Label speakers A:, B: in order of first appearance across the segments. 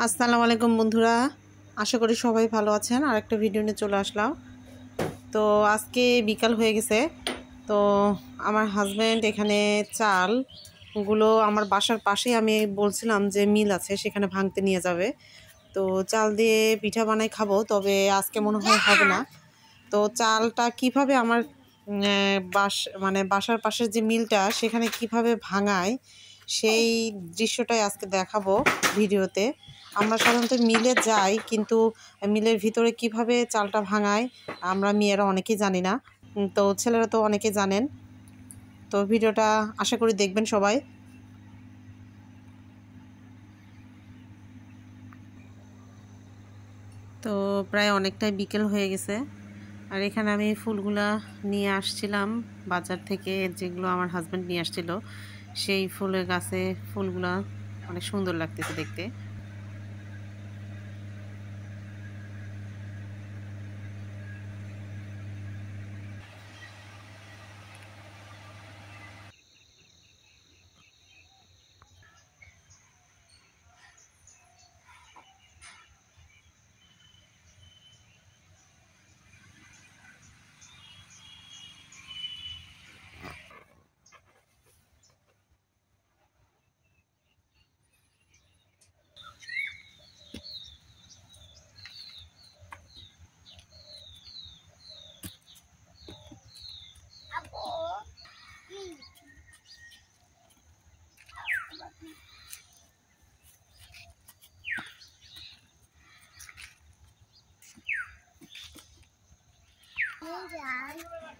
A: আসসালামু আলাইকুম বন্ধুরা, আশা করি সবাই ভালো আছেন। আর একটা ভিডিও নিয়ে চলে আসলাম। তো আজকে বিকাল হয়ে গেছে। তো আমার হাজব্যান্ড এখানে চালগুলো আমার বাসার পাশেই, আমি বলছিলাম যে মিল আছে, সেখানে ভাঙতে নিয়ে যাবে। তো চাল দিয়ে পিঠা বানাই খাবো, তবে আজকে মনে হয় হবে না। তো চালটা কিভাবে আমার বাসার পাশের যে মিলটা, সেখানে কিভাবে ভাঙায় সেই দৃশ্যটাই আজকে দেখাবো ভিডিওতে। আমরা সাধারণত মিলে যাই, কিন্তু মিলের ভিতরে কিভাবে চালটা ভাঙায় আমরা মেয়েরা অনেকেই জানি না। তো ছেলেরা তো অনেকে জানেন। তো ভিডিওটা আশা করি দেখবেন সবাই। তো প্রায় অনেকটাই বিকেল হয়ে গেছে, আর এখানে আমি ফুলগুলা নিয়ে আসছিলাম বাজার থেকে, যেগুলো আমার হাজব্যান্ড নিয়ে আসছিল। সেই ফুলের গাছে ফুলগুলা অনেক সুন্দর লাগতেছে দেখতে।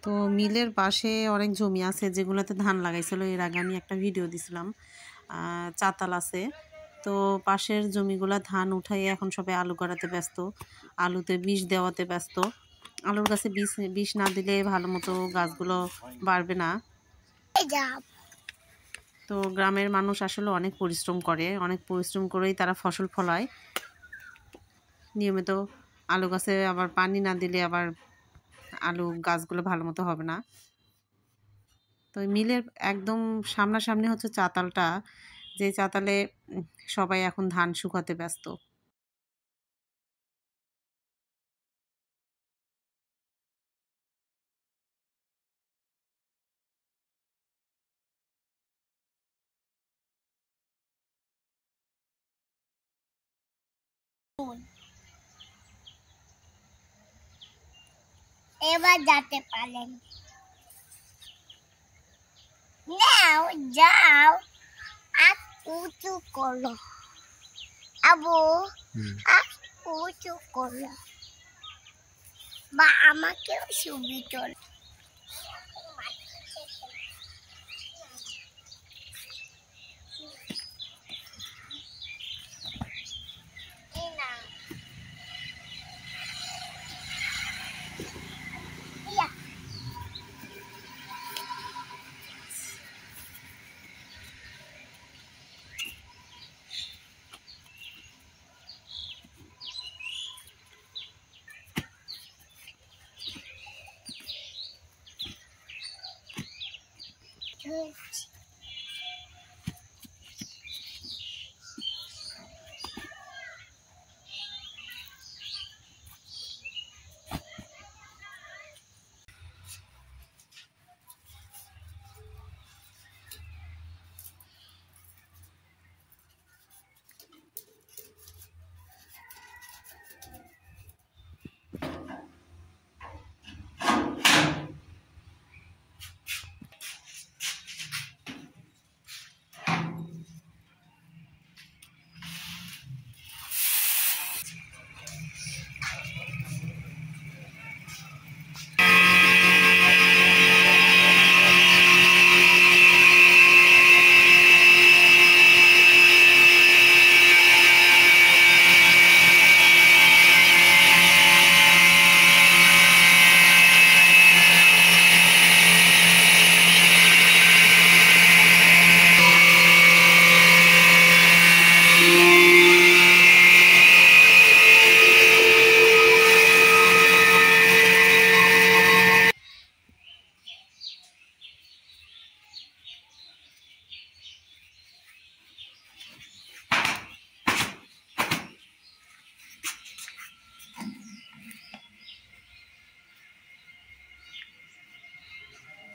A: তো মিলের পাশে অনেক জমি আছে যেগুলোতে ধান লাগাইছিল। এর আগে আমি একটা ভিডিও দিছিলাম। চাতাল আছে। তো পাশের জমিগুলা ধান উঠাই এখন সবাই আলু করাতে ব্যস্ত, আলুতে বিষ দেওয়াতে ব্যস্ত। আলুর গাছে বিষ না দিলে ভালো মতো গাছগুলো বাড়বে না। তো গ্রামের মানুষ আসলে অনেক পরিশ্রম করে, অনেক পরিশ্রম করেই তারা ফসল ফলায় নিয়মিত। আলু গাছে আবার পানি না দিলে আবার আলু গাছগুলো ভালো মতো হবে না। তো মিলের একদম সামনাসামনি হচ্ছে চাতালটা, যে চাতালে সবাই এখন ধান শুকাতে ব্যস্ত।
B: এবার যেতে পারেন। নাও যাও, আর উঁচু করো আবু, আর উঁচু করো, বা আমাকেও ছবি তোল।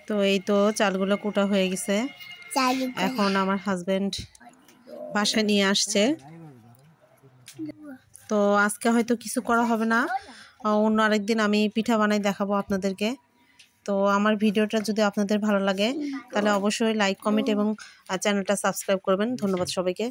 A: তো এই তো চালগুলো কুটা হয়ে গেছে।
B: চালু
A: এখন আমার হাজবেন্ড বাসায় নিয়ে আসছে। তো আজকে হয়তো কিছু করা হবে না, অন্য আরেকদিন আমি পিঠা বানাই দেখাবো আপনাদেরকে। তো আমার ভিডিওটা যদি আপনাদের ভালো লাগে তাহলে অবশ্যই লাইক, কমেন্ট এবং চ্যানেলটা সাবস্ক্রাইব করবেন। ধন্যবাদ সবাইকে।